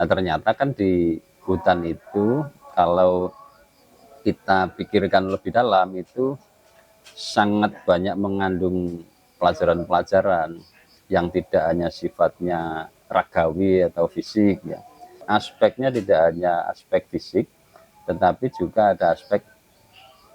Nah, ternyata kan di hutan itu kalau kita pikirkan lebih dalam itu sangat banyak mengandung pelajaran-pelajaran yang tidak hanya sifatnya ragawi atau fisik ya. Aspeknya tidak hanya aspek fisik, tetapi juga ada aspek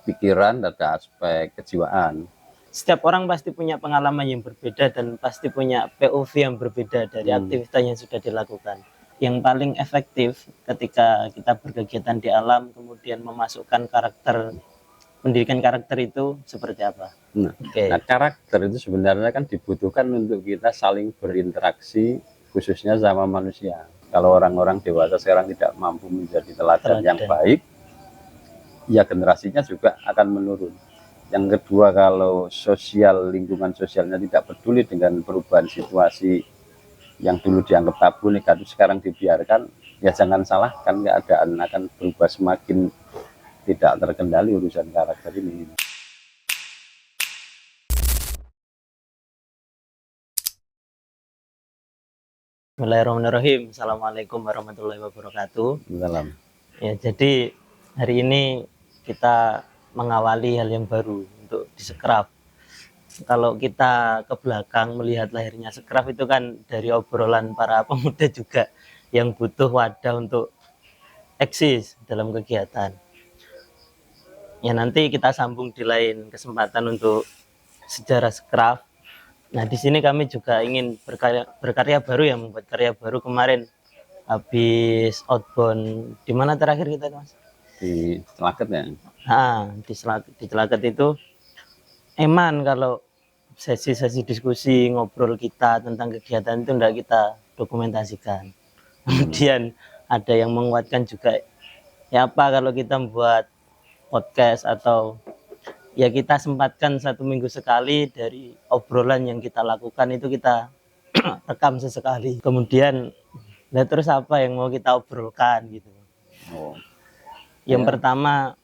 pikiran, ada aspek kejiwaan. Setiap orang pasti punya pengalaman yang berbeda dan pasti punya POV yang berbeda dari aktivitas yang sudah dilakukan. Yang paling efektif ketika kita berkegiatan di alam, kemudian memasukkan karakter, pendidikan karakter itu seperti apa? Nah, karakter itu sebenarnya kan dibutuhkan untuk kita saling berinteraksi, khususnya sama manusia. Kalau orang-orang dewasa sekarang tidak mampu menjadi teladan yang baik, ya generasinya juga akan menurun. Yang kedua, kalau sosial, lingkungan sosialnya tidak peduli dengan perubahan situasi yang dulu dianggap tabu negatif sekarang dibiarkan, ya jangan salahkan, keadaan akan berubah semakin tidak terkendali urusan karakter ini. Bismillahirrahmanirrahim. Assalamualaikum warahmatullahi wabarakatuh. Salam. Ya, jadi hari ini kita mengawali hal yang baru untuk di Sekraf. Kalau kita ke belakang melihat lahirnya Sekraf itu kan dari obrolan para pemuda juga yang butuh wadah untuk eksis dalam kegiatan. Ya, nanti kita sambung di lain kesempatan untuk sejarah Sekraf. Nah, di sini kami juga ingin berkarya baru ya, membuat karya baru. Kemarin habis outbound, di mana terakhir kita, Mas? Di Celaket ya. Di Celaket itu eman kalau sesi-sesi diskusi ngobrol kita tentang kegiatan itu enggak kita dokumentasikan. Kemudian ada yang menguatkan juga, ya apa kalau kita membuat podcast atau ya kita sempatkan 1 minggu sekali dari obrolan yang kita lakukan itu kita rekam sesekali. Kemudian nah terus apa yang mau kita obrolkan gitu. Yang pertama,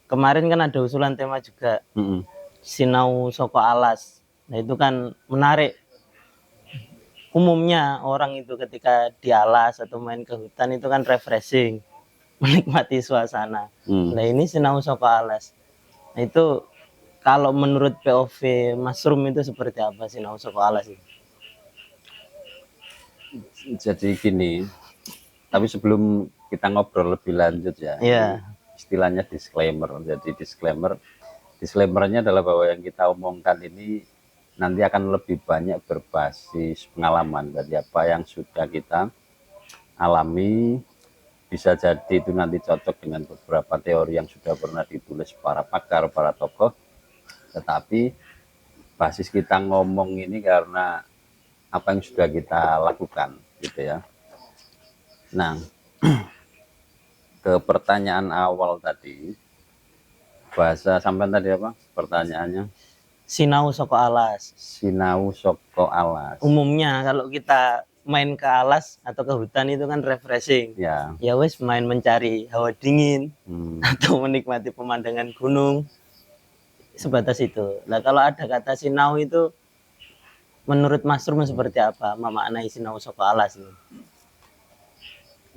kemarin kan ada usulan tema juga, sinau soko alas. Nah itu kan menarik. Umumnya orang itu ketika di alas atau main ke hutan itu kan refreshing, menikmati suasana. Nah ini sinau soko alas. Nah itu kalau menurut POV Mas Rum itu seperti apa sinau soko alas itu? Jadi gini, tapi sebelum kita ngobrol lebih lanjut ya, istilahnya disclaimer. Jadi disclaimernya adalah bahwa yang kita omongkan ini nanti akan lebih banyak berbasis pengalaman dari apa yang sudah kita alami. Bisa jadi itu nanti cocok dengan beberapa teori yang sudah pernah ditulis para pakar, para tokoh, tetapi basis kita ngomong ini karena apa yang sudah kita lakukan gitu ya. Nah, ke pertanyaan awal tadi, bahasa sampai tadi apa pertanyaannya? Sinau soko alas. Sinau soko alas. Umumnya kalau kita main ke alas atau ke hutan itu kan refreshing. Ya wes main mencari hawa dingin atau menikmati pemandangan gunung. Sebatas itu. Nah kalau ada kata sinau itu menurut Mas Rum seperti apa memaknai sinau soko alas ini?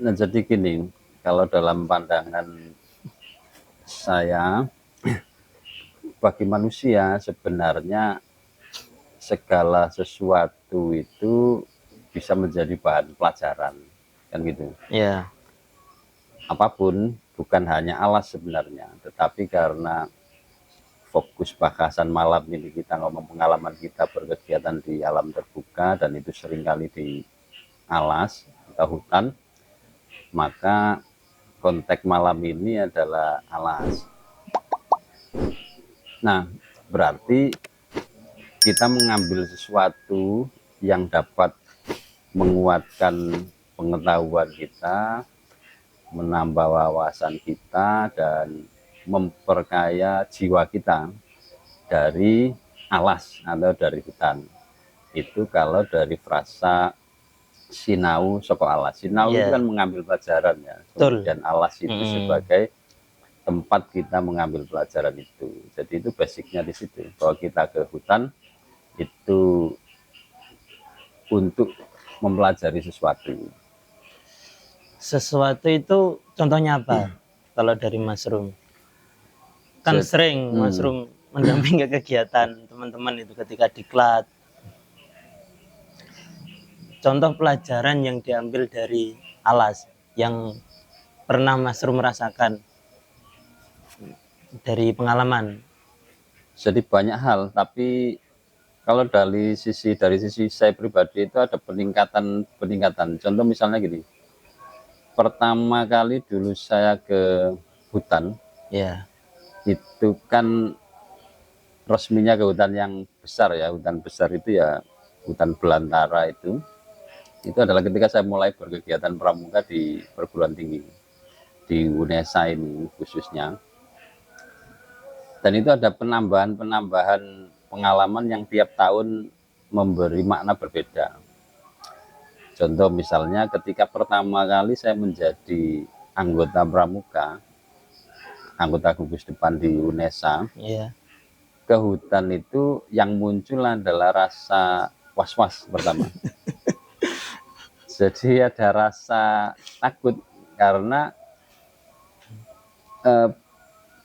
Nah jadi gini, kalau dalam pandangan saya, bagi manusia sebenarnya segala sesuatu itu bisa menjadi bahan pelajaran, kan gitu. Ya. Apapun, bukan hanya alas sebenarnya, tetapi karena fokus bahasan malam ini kita ngomong pengalaman kita berkegiatan di alam terbuka dan itu seringkali di alas atau hutan, maka konteks malam ini adalah alas. Nah, berarti kita mengambil sesuatu yang dapat menguatkan pengetahuan kita, menambah wawasan kita, dan memperkaya jiwa kita dari alas atau dari hutan. Itu kalau dari frasa sinau soko alas. Sinau itu kan mengambil pelajaran ya. Dan alas itu sebagai tempat kita mengambil pelajaran itu. Jadi itu basicnya di situ. Bahwa kita ke hutan itu untuk mempelajari sesuatu. Sesuatu itu contohnya apa? Kalau dari Mas Rum, kan sering Mas Rum mendampingi kegiatan teman-teman itu ketika diklat. Contoh pelajaran yang diambil dari Alas yang pernah Mas Rum merasakan dari pengalaman. Jadi banyak hal, tapi kalau dari sisi saya pribadi itu ada peningkatan. Contoh misalnya gini, pertama kali dulu saya ke hutan, Ya, itu kan resminya ke hutan yang besar ya. Hutan besar itu ya hutan belantara itu adalah ketika saya mulai berkegiatan pramuka di perguruan tinggi di UNESA ini khususnya. Dan itu ada penambahan pengalaman yang tiap tahun memberi makna berbeda. Contoh misalnya ketika pertama kali saya menjadi anggota pramuka, anggota gugus depan di UNESA, iya, ke hutan itu yang muncul adalah rasa was-was pertama. Jadi ada rasa takut karena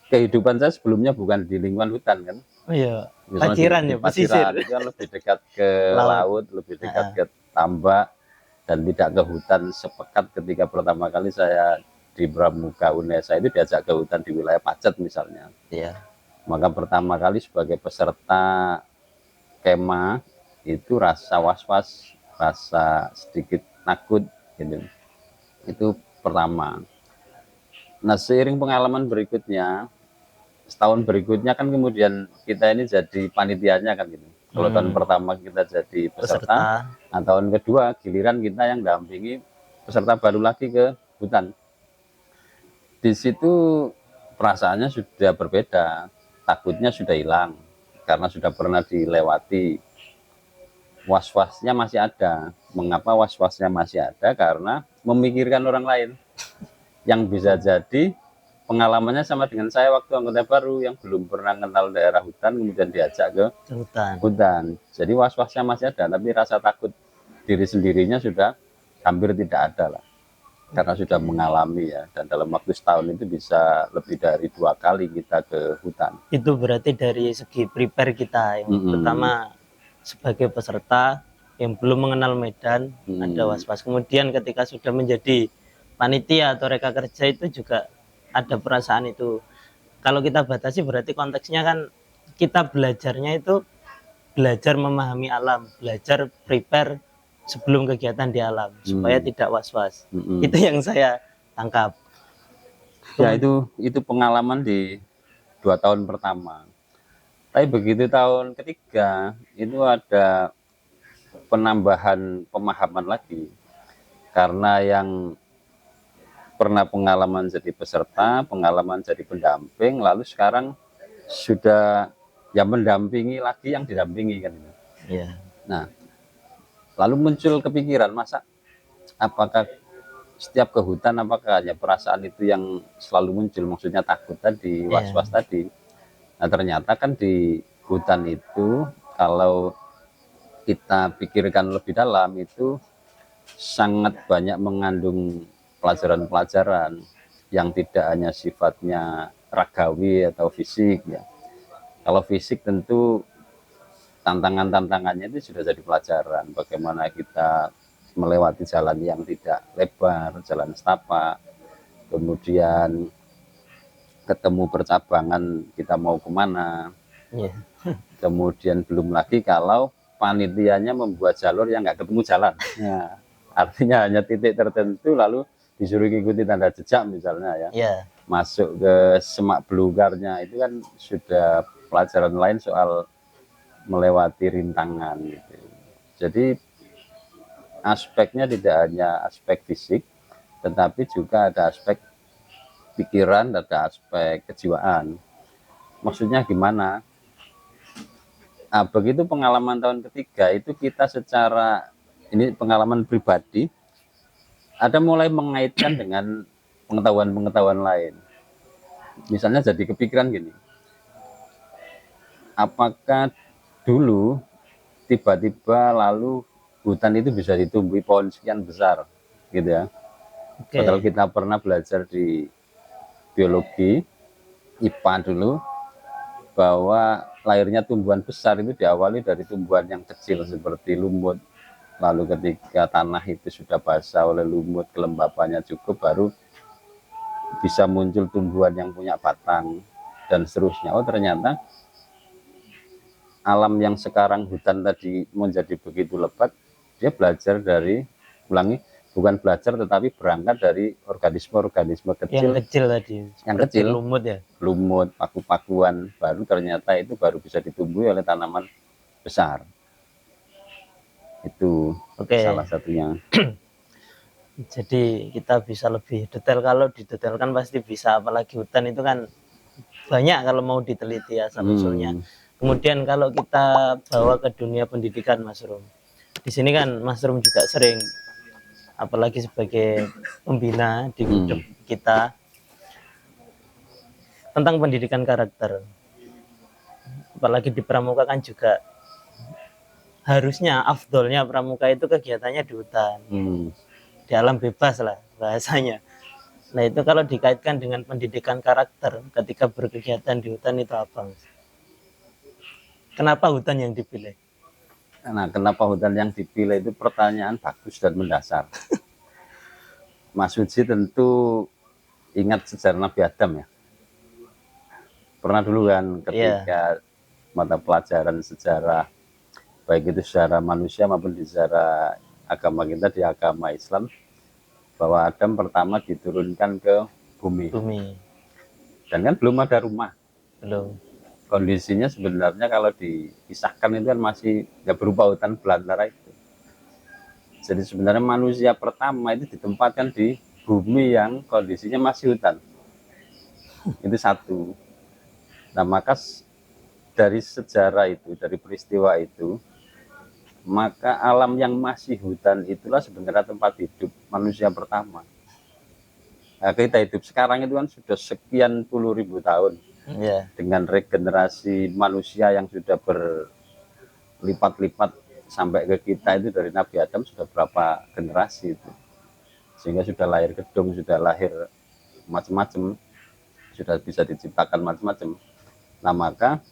kehidupan saya sebelumnya bukan di lingkungan hutan kan. oh iya, Misalnya paciran di ya, pesisir. itu kan lebih dekat ke laut, lebih dekat ke tambak, dan tidak ke hutan sepekat ketika pertama kali saya di Pramuka UNESA itu diajak ke hutan di wilayah Pacet misalnya. Iya, Maka pertama kali sebagai peserta kemah itu rasa was-was, rasa sedikit takut gitu. Itu pertama. Nah, seiring pengalaman berikutnya, setahun berikutnya kan kemudian kita ini jadi panitianya kan gitu. Kalau tahun pertama kita jadi peserta, nah tahun kedua giliran kita yang dampingi peserta baru lagi ke hutan. Di situ perasaannya sudah berbeda, takutnya sudah hilang karena sudah pernah dilewati. Was-wasnya masih ada. Mengapa was-wasnya masih ada? Karena memikirkan orang lain yang bisa jadi pengalamannya sama dengan saya waktu anggota baru yang belum pernah kenal daerah hutan kemudian diajak ke hutan. Jadi was-wasnya masih ada, tapi rasa takut diri sendirinya sudah hampir tidak ada lah, karena sudah mengalami ya. Dan dalam waktu setahun itu bisa lebih dari 2 kali kita ke hutan. Itu berarti dari segi prepare kita yang pertama sebagai peserta yang belum mengenal medan, ada was-was. Kemudian ketika sudah menjadi panitia atau reka kerja itu juga ada perasaan itu. Kalau kita batasi berarti konteksnya kan kita belajarnya itu belajar memahami alam, belajar prepare sebelum kegiatan di alam supaya tidak was-was. Itu yang saya tangkap. Ya itu pengalaman di 2 tahun pertama. Tapi begitu tahun ketiga itu ada penambahan pemahaman lagi, karena yang pernah pengalaman jadi peserta, pengalaman jadi pendamping, lalu sekarang sudah ya mendampingi lagi yang didampingi kan. Yeah. Nah, lalu muncul kepikiran, masa apakah setiap ke hutan apakah hanya perasaan itu yang selalu muncul, maksudnya takut tadi, was-was tadi. Nah, ternyata kan di hutan itu kalau kita pikirkan lebih dalam itu sangat banyak mengandung pelajaran-pelajaran yang tidak hanya sifatnya ragawi atau fisik ya. Kalau fisik tentu tantangannya itu sudah jadi pelajaran, bagaimana kita melewati jalan yang tidak lebar, jalan setapak, kemudian ketemu percabangan kita mau kemana, kemudian belum lagi kalau panitianya membuat jalur yang nggak ketemu jalan, ya, artinya hanya titik tertentu lalu disuruh ikuti tanda jejak misalnya ya, masuk ke semak belukarnya, itu kan sudah pelajaran lain soal melewati rintangan gitu. Jadi aspeknya tidak hanya aspek fisik, tetapi juga ada aspek pikiran, ada aspek kejiwaan. Maksudnya gimana? Nah, begitu pengalaman tahun ketiga itu kita secara ini pengalaman pribadi ada mulai mengaitkan dengan pengetahuan lain. Misalnya jadi kepikiran gini, apakah dulu tiba-tiba lalu hutan itu bisa ditumbuhi pohon sekian besar gitu ya, Oke. Padahal kita pernah belajar di biologi IPA dulu bahwa lahirnya tumbuhan besar itu diawali dari tumbuhan yang kecil seperti lumut. Lalu ketika tanah itu sudah basah oleh lumut, kelembapannya cukup, baru bisa muncul tumbuhan yang punya batang dan seterusnya. Oh, ternyata alam yang sekarang hutan tadi menjadi begitu lebat, dia belajar dari, ulangi, bukan belajar tetapi berangkat dari organisme-organisme Yang kecil, kecil tadi, yang seperti kecil, lumut ya. lumut, paku-pakuan, baru ternyata itu baru bisa ditumbuhi oleh tanaman besar. Itu Oke. salah satunya. Jadi kita bisa lebih detail, kalau didetailkan pasti bisa, apalagi hutan itu kan banyak kalau mau diteliti asal usulnya. Kemudian kalau kita bawa ke dunia pendidikan, Mas Rum, di sini kan Mas Rum juga sering, apalagi sebagai pembina di grup kita, tentang pendidikan karakter. Apalagi di pramuka kan juga harusnya afdolnya pramuka itu kegiatannya di hutan, di alam bebas lah bahasanya. Nah itu kalau dikaitkan dengan pendidikan karakter ketika berkegiatan di hutan itu apa, Mas? Kenapa hutan yang dipilih? Nah, kenapa hutan yang dipilih itu pertanyaan bagus dan mendasar. Mas Uji tentu ingat sejarah Nabi Adam ya. Pernah dulu kan ketika mata pelajaran sejarah, baik itu sejarah manusia maupun di sejarah agama kita, di agama Islam, bahwa Adam pertama diturunkan ke bumi. Dan kan belum ada rumah. Belum. Kondisinya sebenarnya kalau dipisahkan itu kan masih ya berupa hutan belantara itu. Jadi sebenarnya manusia pertama itu ditempatkan di bumi yang kondisinya masih hutan. Itu satu. Nah, maka dari sejarah itu, dari peristiwa itu, maka alam yang masih hutan itulah sebenarnya tempat hidup manusia pertama. Nah, kita hidup sekarang itu kan sudah sekian puluh ribu tahun. Dengan regenerasi manusia yang sudah berlipat-lipat sampai ke kita itu dari Nabi Adam sudah berapa generasi itu. Sehingga sudah lahir gedung, sudah lahir macam-macam, sudah bisa diciptakan macam-macam. Nah, maka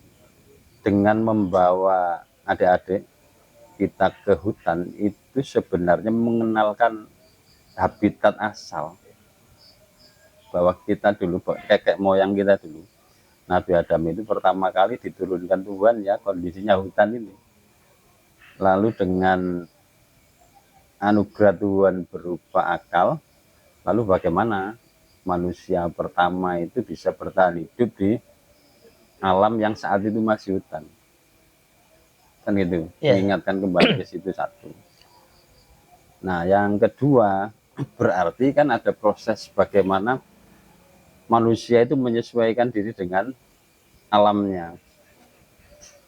dengan membawa adik-adik kita ke hutan itu sebenarnya mengenalkan habitat asal, bahwa kita dulu, kakek moyang kita dulu, Nabi Adam itu pertama kali diturunkan Tuhan ya kondisinya hutan ini. Lalu dengan anugerah Tuhan berupa akal, lalu bagaimana manusia pertama itu bisa bertahan hidup di alam yang saat itu masih hutan. Kan itu, mengingatkan kembali ke situ satu. Nah, yang kedua, berarti kan ada proses bagaimana manusia itu menyesuaikan diri dengan alamnya,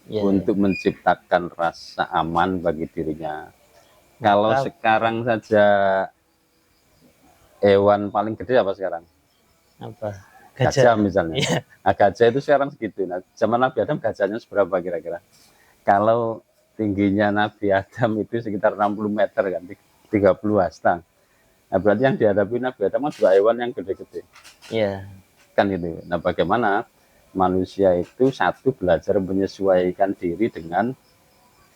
untuk menciptakan rasa aman bagi dirinya. Kalau sekarang saja hewan paling gede apa sekarang? Apa? Gajah misalnya. Nah, gajah itu sekarang segitu. Nah, zaman Nabi Adam gajahnya seberapa kira-kira? Kalau tingginya Nabi Adam itu sekitar 60 meter kan, 30 hasta. Nah, berarti yang dihadapi Nabi Adam kan dua hewan yang gede-gede. Kan itu. Nah, bagaimana manusia itu satu belajar menyesuaikan diri dengan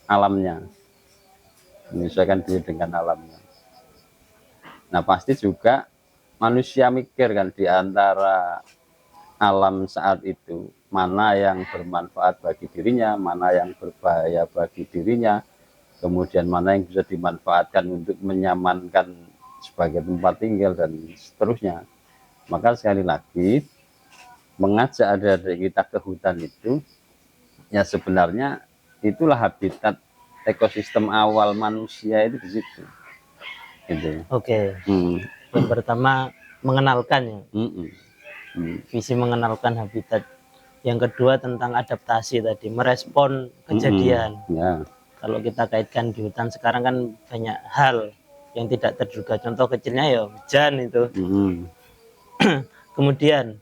alamnya. Menyesuaikan diri dengan alamnya. Nah, pasti juga manusia mikir kan di antara alam saat itu, mana yang bermanfaat bagi dirinya, mana yang berbahaya bagi dirinya, kemudian mana yang bisa dimanfaatkan untuk menyamankan sebagai tempat tinggal dan seterusnya. Maka sekali lagi mengajak adik-adik kita ke hutan itu ya sebenarnya itulah habitat ekosistem awal manusia itu di situ. Gitu. Yang pertama mengenalkan ya. Visi mengenalkan habitat. Yang kedua tentang adaptasi tadi, merespon kejadian. Kalau kita kaitkan di hutan sekarang kan banyak hal yang tidak terduga. Contoh kecilnya ya hujan itu. Kemudian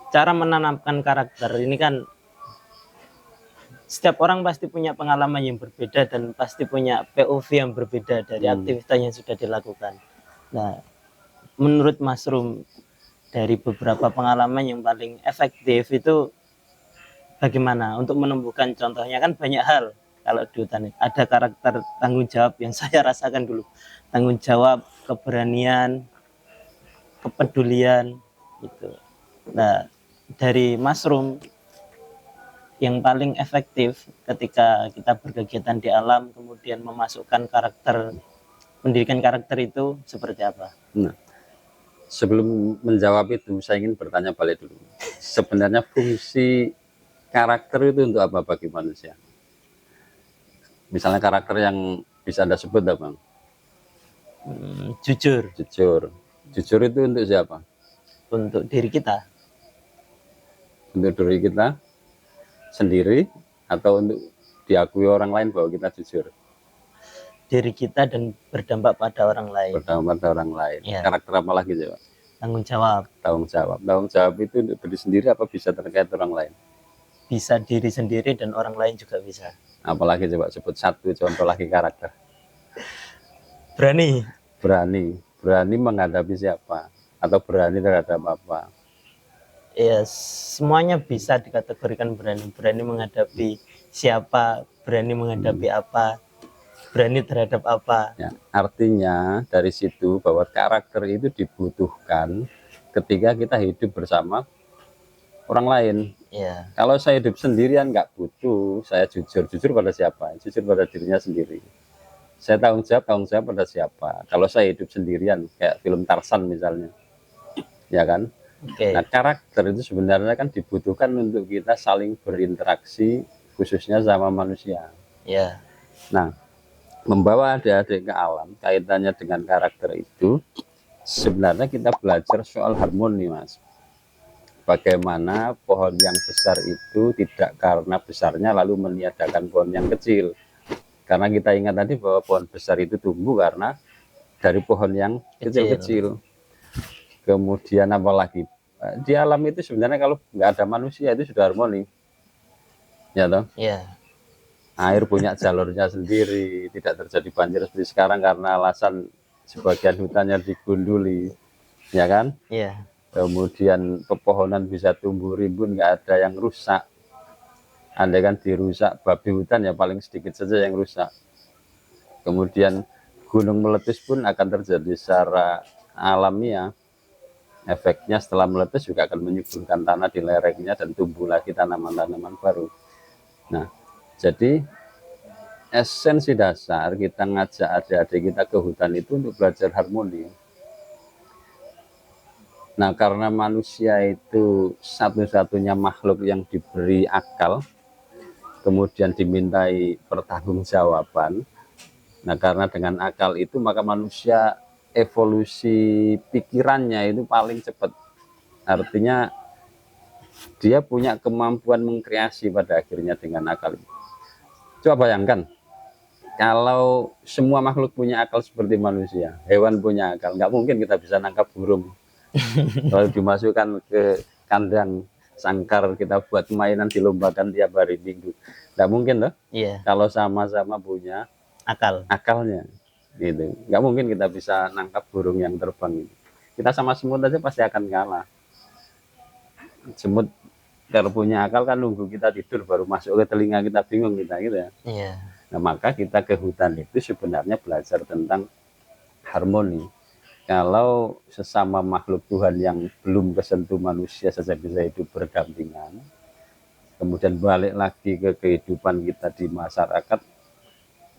cara menanamkan karakter ini kan setiap orang pasti punya pengalaman yang berbeda dan pasti punya POV yang berbeda dari aktivitas yang sudah dilakukan. Nah, menurut Mas Rum, dari beberapa pengalaman yang paling efektif itu bagaimana untuk menumbuhkan contohnya? Kan banyak hal kalau di hutan itu. Ada karakter tanggung jawab yang saya rasakan dulu. Tanggung jawab, keberanian, kepedulian gitu. Nah, dari Mas Rum yang paling efektif ketika kita berkegiatan di alam kemudian memasukkan karakter, pendidikan karakter itu seperti apa? Nah, sebelum menjawab itu saya ingin bertanya balik dulu. Sebenarnya fungsi karakter itu untuk apa bagi manusia? Misalnya karakter yang bisa Anda sebut apa? Jujur. Jujur itu untuk siapa? Untuk diri kita. Untuk diri kita sendiri atau untuk diakui orang lain bahwa kita jujur? Diri kita dan berdampak pada orang lain. Berdampak pada orang lain. Ya. Karakter apa lagi coba? Tanggung jawab. Tanggung jawab. Tanggung jawab itu untuk diri sendiri apa bisa terkait orang lain? Bisa diri sendiri dan orang lain juga bisa. Apalagi coba sebut satu contoh lagi karakter. Berani. Berani menghadapi siapa? Atau berani terhadap apa? Ya, semuanya bisa dikategorikan berani. Berani menghadapi siapa, berani menghadapi apa, berani terhadap apa. Ya, artinya dari situ bahwa karakter itu dibutuhkan ketika kita hidup bersama orang lain. Ya. Kalau saya hidup sendirian nggak butuh, saya jujur pada siapa? Jujur pada dirinya sendiri. Saya tanggung jawab pada siapa? Kalau saya hidup sendirian, kayak film Tarzan misalnya, ya kan? Okay. Nah, karakter itu sebenarnya kan dibutuhkan untuk kita saling berinteraksi, khususnya sama manusia. Ya. Nah, membawa adik-adik ke alam, kaitannya dengan karakter itu, sebenarnya kita belajar soal harmoni, Mas. Bagaimana pohon yang besar itu tidak karena besarnya lalu meniadakan pohon yang kecil. Karena kita ingat tadi bahwa pohon besar itu tumbuh karena dari pohon yang kecil-kecil. Kemudian apalagi di alam itu sebenarnya kalau nggak ada manusia itu sudah harmoni, ya toh? Yeah. Air punya jalurnya sendiri, tidak terjadi banjir seperti sekarang karena alasan sebagian hutannya digunduli, ya kan? Yeah. Kemudian pepohonan bisa tumbuh rimbun, nggak ada yang rusak. Andai kan dirusak babi hutan ya paling sedikit saja yang rusak. Kemudian gunung meletus pun akan terjadi secara alamiah. Efeknya setelah meletus juga akan menyuburkan tanah di lerengnya dan tumbuh lagi tanaman-tanaman baru. Nah, jadi esensi dasar kita ngajak adik-adik kita ke hutan itu untuk belajar harmoni. Nah, karena manusia itu satu-satunya makhluk yang diberi akal, kemudian dimintai pertanggungjawaban. Nah, karena dengan akal itu maka manusia evolusi pikirannya itu paling cepat. Artinya dia punya kemampuan mengkreasi pada akhirnya dengan akal. Coba bayangkan, kalau semua makhluk punya akal seperti manusia, hewan punya akal, nggak mungkin kita bisa nangkap burung. Lalu dimasukkan ke kandang sangkar, kita buat mainan, dilombakan tiap hari minggu. Nggak mungkin loh. Yeah. Kalau sama-sama punya akalnya, gitu. Nggak mungkin kita bisa nangkap burung yang terbang. Kita sama semut aja pasti akan kalah. Semut kalau punya akal kan nunggu kita tidur baru masuk ke telinga kita, bingung kita gitu ya. Yeah. Nah, maka kita ke hutan itu sebenarnya belajar tentang harmoni. Kalau sesama makhluk Tuhan yang belum kesentuh manusia saja bisa hidup berdampingan, kemudian balik lagi ke kehidupan kita di masyarakat,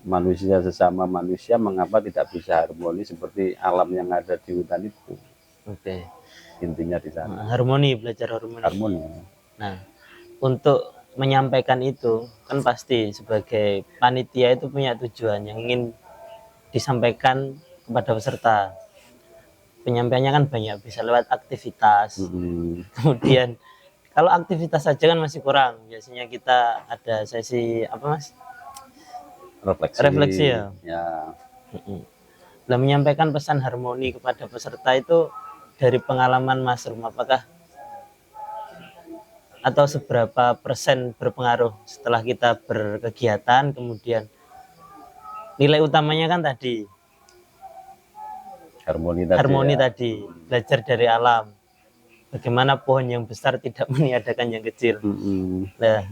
manusia sesama manusia mengapa tidak bisa harmoni seperti alam yang ada di hutan itu? Oke. Intinya di sana. Harmoni, belajar harmoni. Harmoni. Nah, untuk menyampaikan itu kan pasti sebagai panitia itu punya tujuan yang ingin disampaikan kepada peserta. Penyampaiannya kan banyak, bisa lewat aktivitas. Kemudian kalau aktivitas saja kan masih kurang. Biasanya kita ada sesi apa, Mas? Refleksi ya. Nah, menyampaikan pesan harmoni kepada peserta itu dari pengalaman Mas Rum, apakah atau seberapa persen berpengaruh setelah kita berkegiatan? Kemudian nilai utamanya kan tadi harmoni tadi. belajar dari alam. Bagaimana pohon yang besar tidak meniadakan yang kecil. Nah,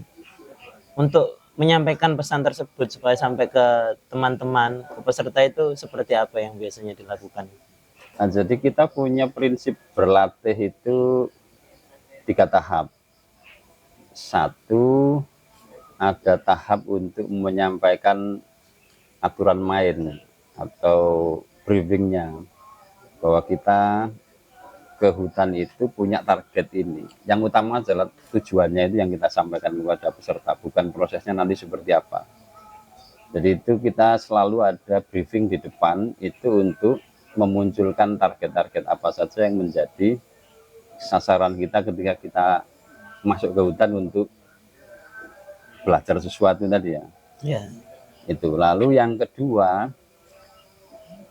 untuk menyampaikan pesan tersebut supaya sampai ke teman-teman, ke peserta itu seperti apa yang biasanya dilakukan? Nah, jadi kita punya prinsip berlatih itu 3 tahap. 1, ada tahap untuk menyampaikan aturan main atau briefingnya, bahwa kita ke hutan itu punya target ini. Yang utama adalah tujuannya itu yang kita sampaikan kepada peserta, bukan prosesnya nanti seperti apa. Jadi itu kita selalu ada briefing di depan itu untuk memunculkan target-target apa saja yang menjadi sasaran kita ketika kita masuk ke hutan untuk belajar sesuatu tadi ya. Itu. Lalu yang kedua,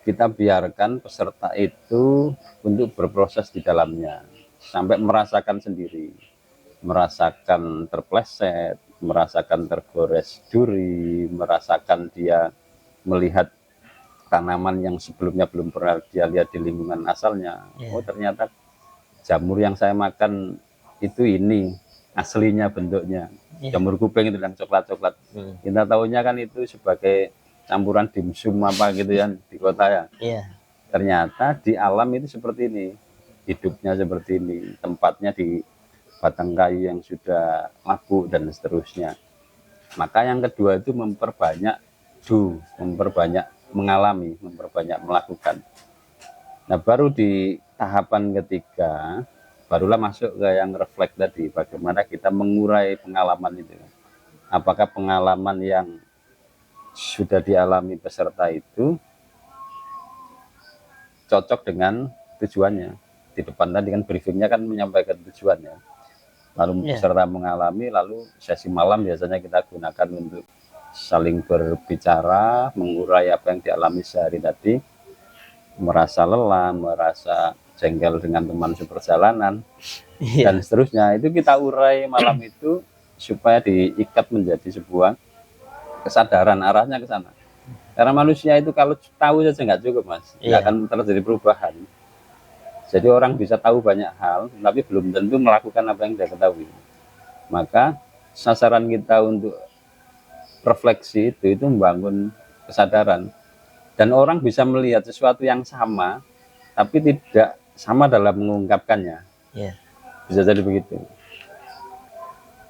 kita biarkan peserta itu untuk berproses di dalamnya sampai merasakan sendiri, merasakan terpleset, merasakan tergores duri, merasakan dia melihat tanaman yang sebelumnya belum pernah dia lihat di lingkungan asalnya. Oh, ternyata jamur yang saya makan itu ini aslinya bentuknya. Jamur kuping itu yang coklat-coklat. Kita tahunya kan itu sebagai campuran dimsum apa gitu ya di kota ya. Ternyata di alam itu seperti ini, hidupnya seperti ini, tempatnya di batang kayu yang sudah labuk dan seterusnya. Maka yang kedua itu memperbanyak memperbanyak mengalami, memperbanyak melakukan. Nah, baru di tahapan ketiga barulah masuk ke yang refleks tadi, bagaimana kita mengurai pengalaman itu. Apakah pengalaman yang sudah dialami peserta itu cocok dengan tujuannya. Di depan tadi kan briefingnya kan menyampaikan tujuannya. Lalu peserta mengalami, lalu sesi malam biasanya kita gunakan untuk saling berbicara, mengurai apa yang dialami sehari tadi, merasa lelah, merasa jengkel dengan teman seperjalanan, dan seterusnya. Itu kita urai malam itu supaya diikat menjadi sebuah kesadaran, arahnya ke sana. Karena manusia itu kalau tahu saja nggak cukup, Mas. Nggak akan terjadi perubahan. Jadi orang bisa tahu banyak hal, tapi belum tentu melakukan apa yang dia ketahui. Maka sasaran kita untuk refleksi itu membangun kesadaran. Dan orang bisa melihat sesuatu yang sama, tapi tidak sama dalam mengungkapkannya. Bisa jadi begitu.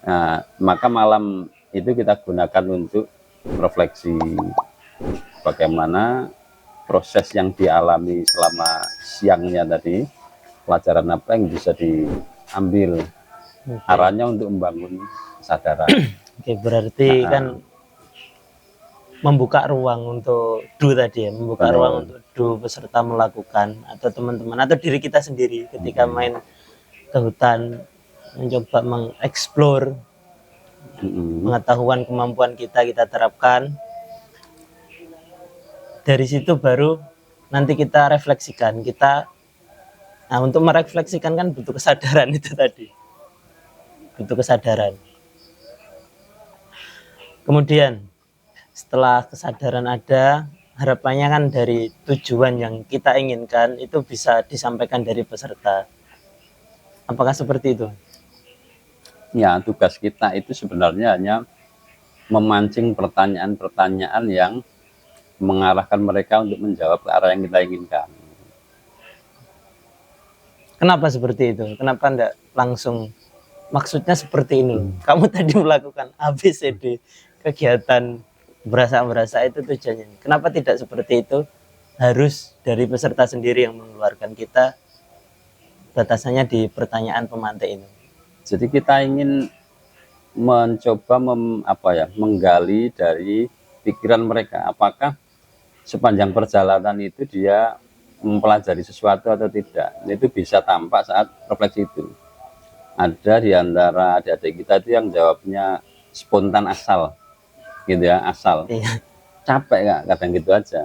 Nah, maka malam itu kita gunakan untuk refleksi bagaimana proses yang dialami selama siangnya tadi, pelajaran apa yang bisa diambil, arahnya untuk membangun kesadaran. Berarti kan membuka ruang untuk tadi ya, membuka ruang untuk peserta melakukan, atau teman-teman atau diri kita sendiri ketika main ke hutan, mencoba mengeksplor pengetahuan kemampuan kita terapkan. Dari situ baru nanti kita refleksikan. Nah, untuk merefleksikan kan butuh kesadaran itu tadi. Butuh kesadaran. Kemudian setelah kesadaran ada, harapannya kan dari tujuan yang kita inginkan itu bisa disampaikan dari peserta. Apakah seperti itu? Ya, tugas kita itu sebenarnya hanya memancing pertanyaan-pertanyaan yang mengarahkan mereka untuk menjawab ke arah yang kita inginkan. Kenapa seperti itu? Kenapa enggak langsung maksudnya seperti ini? Kamu tadi melakukan ABCD kegiatan berasa itu tujuannya. Kenapa tidak seperti itu? Harus dari peserta sendiri yang mengeluarkan, kita batasannya di pertanyaan pemantik ini. Jadi kita ingin mencoba menggali dari pikiran mereka, apakah sepanjang perjalanan itu dia mempelajari sesuatu atau tidak. Itu bisa tampak saat refleksi itu. Ada di antara adik-adik kita itu yang jawabnya spontan asal, gitu ya, asal. Capek nggak, kadang gitu aja.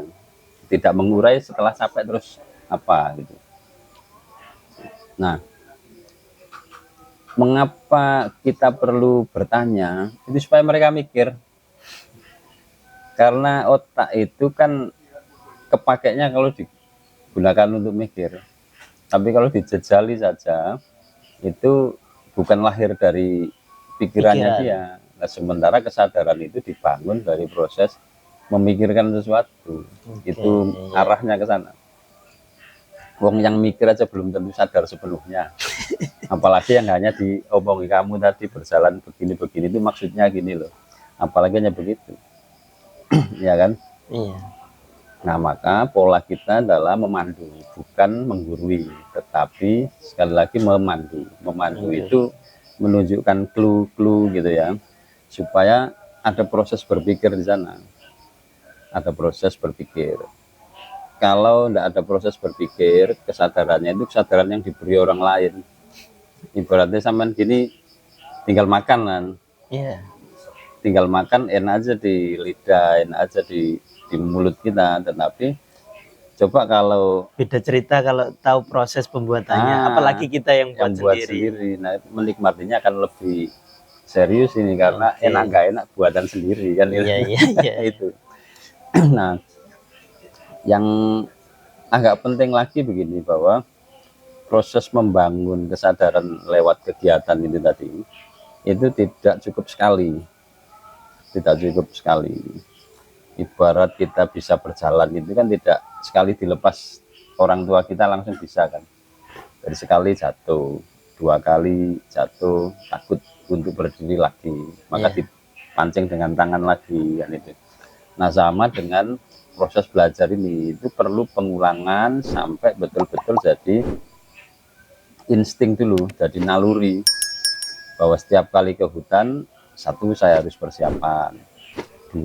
Tidak mengurai, setelah capek terus apa gitu. Nah, mengapa kita perlu bertanya? Itu supaya mereka mikir. Karena otak itu kan kepakainya kalau digunakan untuk mikir. Tapi kalau dijejali saja, itu bukan lahir dari pikirannya dia. Nah, sementara kesadaran itu dibangun dari proses memikirkan sesuatu. Itu arahnya ke sana. Wong yang mikir aja belum tentu sadar sepenuhnya. Apalagi yang hanya diomongi kamu tadi berjalan begini-begini itu maksudnya gini loh. Apalagi hanya begitu. Ya kan? Iya. Nah, maka pola kita adalah memandu, bukan menggurui, tetapi sekali lagi memandu. Memandu itu menunjukkan clue-clue gitu ya, supaya ada proses berpikir di sana. Ada proses berpikir. Kalau tidak ada proses berpikir, kesadarannya itu kesadaran yang diberi orang lain. Ibaratnya sampean gini, tinggal makan kan. Iya. Tinggal makan enak aja di lidah, enak aja di mulut kita, tetapi coba kalau beda cerita kalau tahu proses pembuatannya, apalagi kita yang buat sendiri. Nah, menikmatinya akan lebih serius ini karena enak nggak enak buatan sendiri kan. Iya. Itu. Nah, yang agak penting lagi begini, bahwa proses membangun kesadaran lewat kegiatan ini tadi itu tidak cukup sekali. Ibarat kita bisa berjalan itu kan tidak sekali dilepas orang tua kita langsung bisa kan. Dari sekali jatuh, 2 kali jatuh, takut untuk berdiri lagi, maka dipancing dengan tangan lagi kan itu. Nah, sama dengan proses belajar ini, itu perlu pengulangan sampai betul-betul jadi insting dulu, jadi naluri, bahwa setiap kali ke hutan, 1, saya harus persiapan, 2,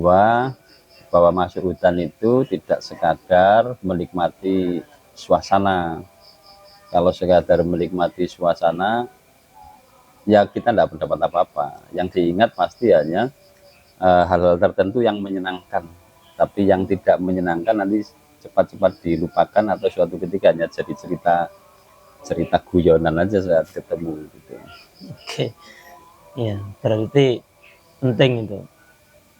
bahwa masuk hutan itu tidak sekadar menikmati suasana. Kalau sekadar menikmati suasana, ya kita tidak mendapat apa-apa. Yang diingat pasti hanya hal-hal tertentu yang menyenangkan. Tapi yang tidak menyenangkan nanti cepat-cepat dilupakan, atau suatu ketika hanya jadi cerita guyonan aja saat ketemu gitu. Oke. Ya, berarti penting itu.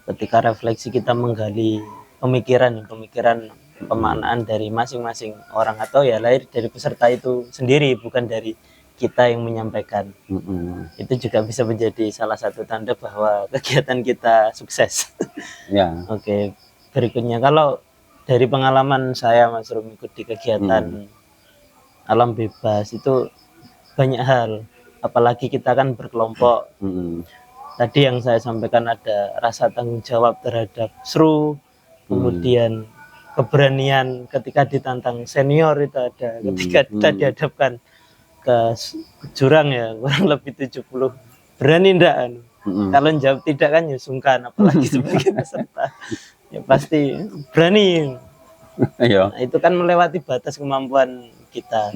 Ketika refleksi kita menggali pemikiran pemaknaan dari masing-masing orang, atau ya lahir dari peserta itu sendiri, bukan dari kita yang menyampaikan. Itu juga bisa menjadi salah satu tanda bahwa kegiatan kita sukses. Ya. Oke, berikutnya kalau dari pengalaman saya Mas Rum ikut di kegiatan alam bebas itu banyak hal, apalagi kita kan berkelompok. Tadi yang saya sampaikan ada rasa tanggung jawab terhadap seru, kemudian keberanian ketika ditantang senior itu ada, ketika kita dihadapkan ke jurang ya kurang lebih 70, berani ndak? Kalau jawab tidak kan ya sungkan, apalagi sebagai peserta ya pasti berani. Nah, itu kan melewati batas kemampuan kita.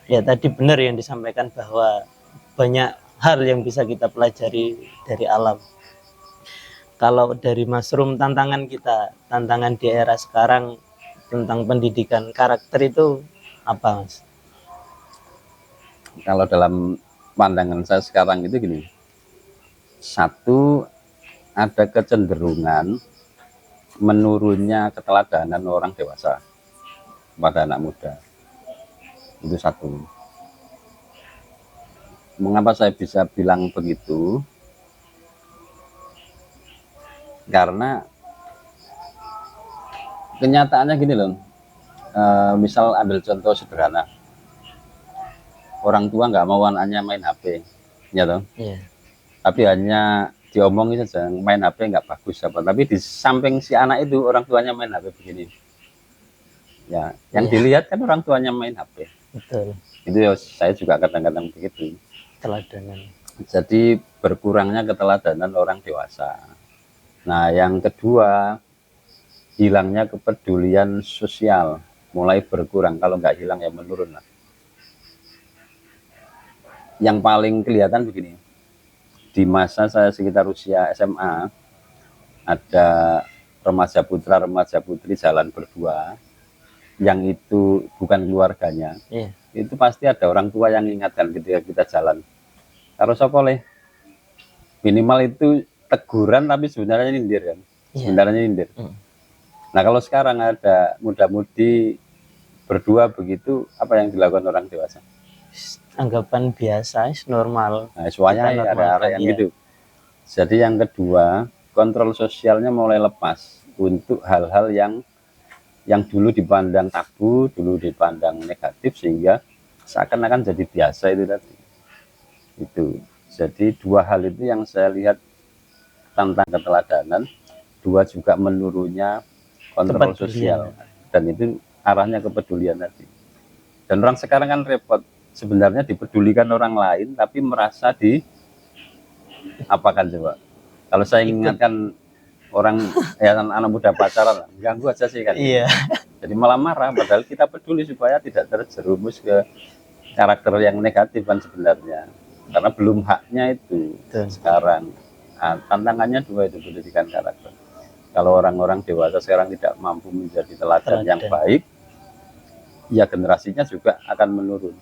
Ya tadi benar yang disampaikan bahwa banyak hal yang bisa kita pelajari dari alam. Kalau dari Mas Rum, tantangan di era sekarang tentang pendidikan karakter itu apa, Mas? Kalau dalam pandangan saya sekarang itu gini, 1, ada kecenderungan menurunnya keteladanan orang dewasa pada anak muda. Itu 1. Mengapa saya bisa bilang begitu? Karena kenyataannya gini loh, misal ambil contoh sederhana, orang tua nggak mau anaknya main HP, ya toh? Tapi hanya diomongin saja, main HP nggak bagus apa. Tapi di samping si anak itu orang tuanya main HP begini, ya, yang dilihat kan orang tuanya main HP. Betul. Itu ya, saya juga kadang-kadang begitu. Keteladanan. Jadi berkurangnya keteladanan orang dewasa. Nah, yang kedua, hilangnya kepedulian sosial mulai berkurang. Kalau nggak hilang ya menurun lah. Yang paling kelihatan begini, di masa saya sekitar usia SMA, ada remaja putra, remaja putri jalan berdua, yang itu bukan keluarganya. Itu pasti ada orang tua yang ingatkan ketika kita jalan. Karo sapa le? Minimal itu teguran tapi sebenarnya nyindir kan. Sebenarnya nyindir. Nah, kalau sekarang ada muda-mudi berdua begitu, apa yang dilakukan orang dewasa? Anggapan biasa, normal. Nah, semuanya Kita ada normalkan, yang iya. gitu. Jadi yang kedua, kontrol sosialnya mulai lepas untuk hal-hal yang dulu dipandang tabu, dulu dipandang negatif, sehingga seakan-akan jadi biasa itu tadi. Itu. Jadi dua hal itu yang saya lihat tentang keteladanan, dua juga menurunnya kontrol sosial, dan itu arahnya kepedulian tadi. Dan orang sekarang kan repot, sebenarnya dipedulikan orang lain tapi merasa di apakan coba. Kalau saya ingatkan orang ya anak muda pacaran, ganggu aja sih kan. Iya. Jadi malah marah, padahal kita peduli supaya tidak terjerumus ke karakter yang negatif kan sebenarnya. Karena belum haknya itu. Betul. Sekarang. Nah, tantangannya dua itu, pendidikan karakter. Kalau orang-orang dewasa sekarang tidak mampu menjadi teladan yang baik, ya generasinya juga akan menurun.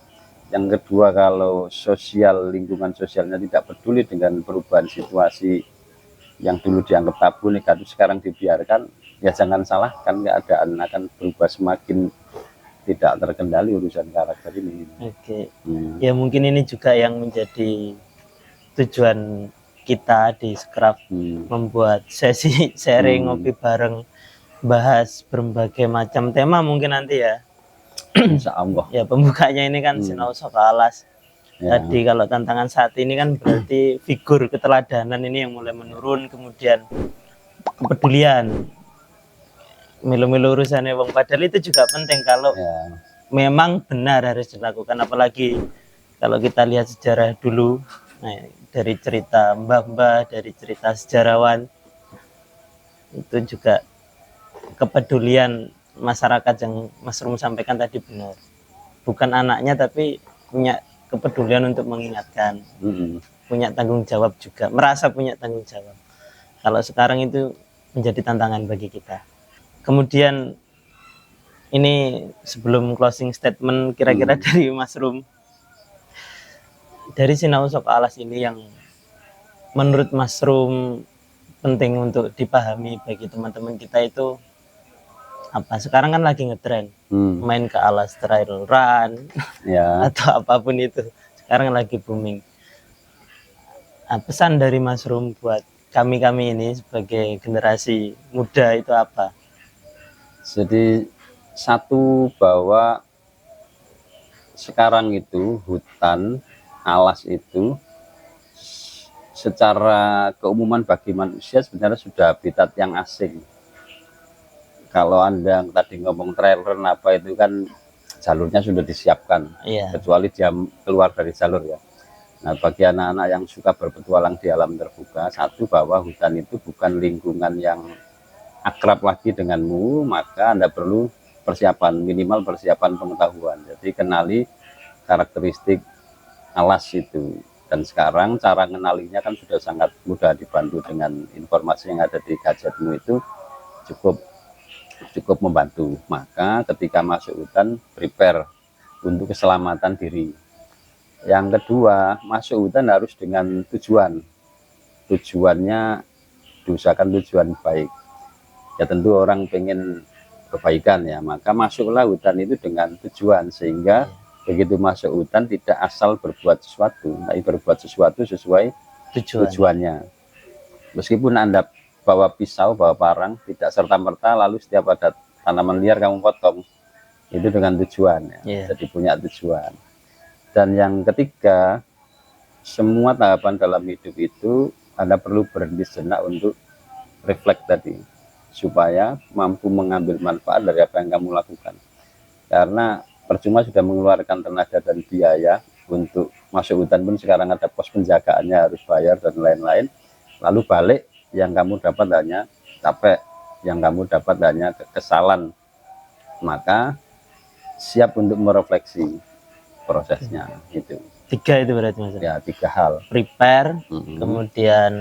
Yang kedua, kalau sosial, lingkungan sosialnya tidak peduli dengan perubahan situasi yang dulu dianggap tabu, negatif, sekarang dibiarkan, ya jangan salahkan, keadaan akan berubah semakin tidak terkendali urusan karakter ini. Oke. Ya mungkin ini juga yang menjadi tujuan kita di Scrap, membuat sesi sharing ngopi bareng, bahas berbagai macam tema mungkin nanti ya. Insya Allah. Ya pembukanya ini kan Sinau Soka Alas. Ya. Tadi kalau tantangan saat ini kan berarti figur keteladanan ini yang mulai menurun, kemudian kepedulian, milu-milu urusannya bang. Padahal itu juga penting kalau memang benar harus dilakukan. Apalagi kalau kita lihat sejarah dulu, nah, dari cerita mbah-mbah, dari cerita sejarawan, itu juga kepedulian masyarakat yang Mas Rum sampaikan tadi benar. Bukan anaknya tapi punya kepedulian untuk mengingatkan, punya tanggung jawab juga, merasa punya tanggung jawab. Kalau sekarang itu menjadi tantangan bagi kita. Kemudian ini sebelum closing statement kira-kira dari Mas Rum, dari Sinau Soka Alas ini yang menurut Mas Rum penting untuk dipahami bagi teman-teman kita itu apa? Sekarang kan lagi ngetren main ke alas trail run atau apapun itu, sekarang lagi booming. Nah, pesan dari Mas Rum buat kami ini sebagai generasi muda itu apa? Jadi satu, bahwa sekarang itu hutan alas itu secara keumuman bagi manusia sebenarnya sudah habitat yang asing. Kalau Anda tadi ngomong trail run apa itu kan jalurnya sudah disiapkan, kecuali dia keluar dari jalur ya. Nah, bagi anak-anak yang suka berpetualang di alam terbuka, satu, bahwa hutan itu bukan lingkungan yang akrab lagi denganmu, maka Anda perlu persiapan, minimal persiapan pengetahuan. Jadi kenali karakteristik alas itu. Dan sekarang cara mengenalinya kan sudah sangat mudah, dibantu dengan informasi yang ada di gadgetmu itu cukup membantu. Maka ketika masuk hutan, prepare untuk keselamatan diri. Yang kedua, masuk hutan harus dengan tujuan. Tujuannya diusahakan tujuan baik. Ya tentu orang pengen kebaikan ya, maka masuklah hutan itu dengan tujuan, sehingga begitu masuk hutan tidak asal berbuat sesuatu, tapi berbuat sesuatu sesuai tujuannya. Meskipun Anda bawa pisau, bawa parang, tidak serta-merta lalu setiap ada tanaman liar kamu potong, itu dengan tujuan ya. Jadi punya tujuan. Dan yang ketiga, semua tahapan dalam hidup itu Anda perlu berhenti sejenak untuk refleks tadi, supaya mampu mengambil manfaat dari apa yang kamu lakukan. Karena percuma sudah mengeluarkan tenaga dan biaya untuk masuk hutan pun sekarang ada pos penjagaannya, harus bayar dan lain-lain, lalu balik yang kamu dapat hanya capek, yang kamu dapat hanya kekesalan. Maka siap untuk merefleksi prosesnya. Itu 3 itu berarti Mas ya, 3 hal: prepare, kemudian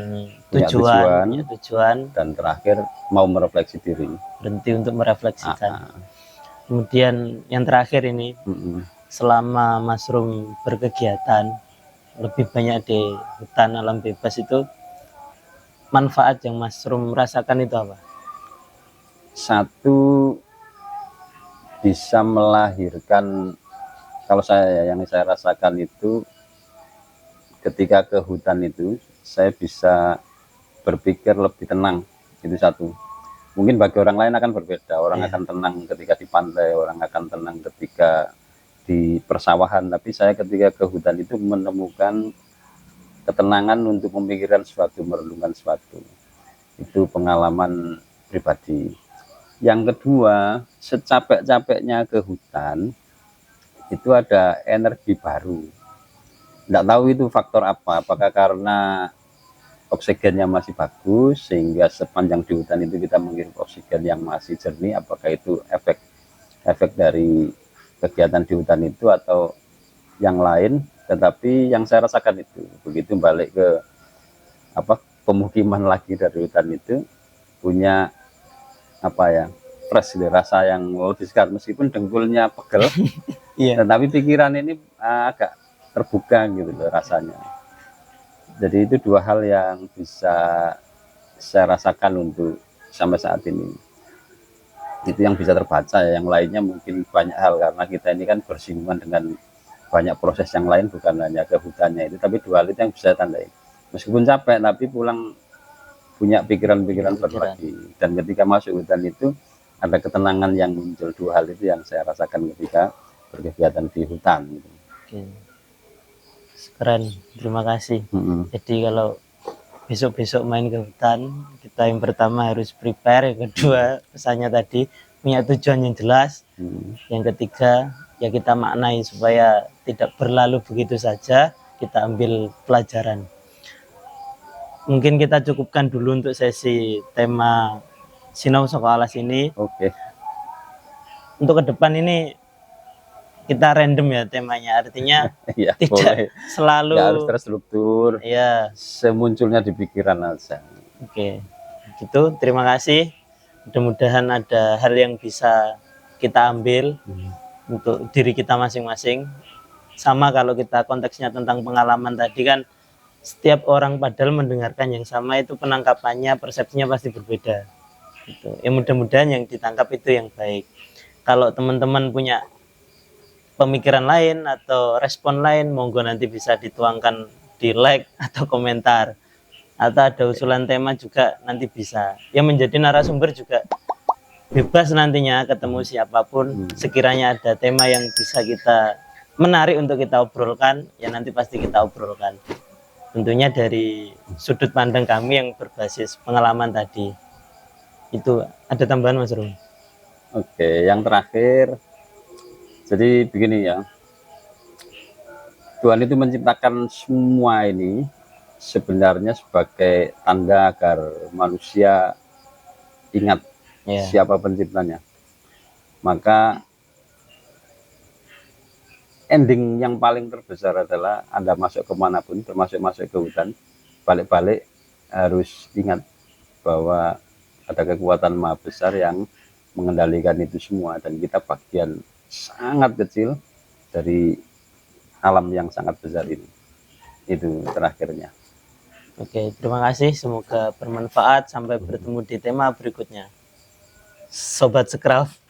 tujuan, dan terakhir mau merefleksi diri, berhenti untuk merefleksikan. Kemudian yang terakhir ini, selama Mas Rum berkegiatan lebih banyak di hutan alam bebas itu, manfaat yang Mas Rum rasakan itu apa? Satu, bisa melahirkan, kalau yang saya rasakan itu ketika ke hutan itu saya bisa berpikir lebih tenang, itu satu. Mungkin bagi orang lain akan berbeda, orang akan tenang ketika di pantai, orang akan tenang ketika di persawahan, tapi saya ketika ke hutan itu menemukan ketenangan untuk memikirkan sesuatu, merenungkan sesuatu. Itu pengalaman pribadi. Yang kedua, secapek-capeknya ke hutan itu ada energi baru. Tidak tahu itu faktor apa, apakah karena oksigennya masih bagus sehingga sepanjang di hutan itu kita menghirup oksigen yang masih jernih, apakah itu efek dari kegiatan di hutan itu atau yang lain. Tetapi yang saya rasakan itu begitu balik ke pemukiman lagi dari hutan itu punya fresh, rasa yang lebih segar, meskipun dengkulnya pegel tetapi pikiran ini agak terbuka gitu loh rasanya. Jadi itu dua hal yang bisa saya rasakan untuk sampai saat ini. Itu yang bisa terbaca ya, yang lainnya mungkin banyak hal karena kita ini kan bersinggungan dengan banyak proses yang lain, bukan hanya ke hutannya itu, tapi dua hal itu yang bisa tandai. Meskipun capek tapi pulang punya pikiran-pikiran berbagi. Dan ketika masuk hutan itu ada ketenangan yang muncul. Dua hal itu yang saya rasakan ketika berkegiatan di hutan. Oke. Keren, terima kasih. Jadi kalau besok-besok main ke hutan, kita yang pertama harus prepare, yang kedua pesannya tadi punya tujuan yang jelas, yang ketiga ya kita maknai supaya tidak berlalu begitu saja, kita ambil pelajaran. Mungkin kita cukupkan dulu untuk sesi tema Sinau Soko Alas ini. Oke. Untuk ke depan ini kita random ya temanya, artinya ya, tidak boleh. selalu Nggak harus terstruktur, ya semunculnya di pikiran aja. Oke, gitu. Terima kasih. Mudah-mudahan ada hal yang bisa kita ambil untuk diri kita masing-masing. Sama kalau kita konteksnya tentang pengalaman tadi kan, setiap orang padahal mendengarkan yang sama itu penangkapannya, persepsinya pasti berbeda. Gitu. Ya mudah-mudahan yang ditangkap itu yang baik. Kalau teman-teman punya pemikiran lain atau respon lain, monggo nanti bisa dituangkan di like atau komentar, atau ada usulan tema juga nanti bisa. Yang menjadi narasumber juga bebas nantinya, ketemu siapapun, sekiranya ada tema yang bisa kita menarik untuk kita obrolkan, ya nanti pasti kita obrolkan. Tentunya dari sudut pandang kami yang berbasis pengalaman tadi. Itu ada tambahan Mas Rum? Oke, yang terakhir, jadi begini ya, Tuhan itu menciptakan semua ini sebenarnya sebagai tanda agar manusia ingat siapa penciptanya. Maka ending yang paling terbesar adalah Anda masuk kemanapun, termasuk masuk ke hutan, balik-balik harus ingat bahwa ada kekuatan maha besar yang mengendalikan itu semua, dan kita bagian sangat kecil dari alam yang sangat besar ini. Itu terakhirnya. Oke, terima kasih, semoga bermanfaat. Sampai bertemu di tema berikutnya. Sobat Sekraf.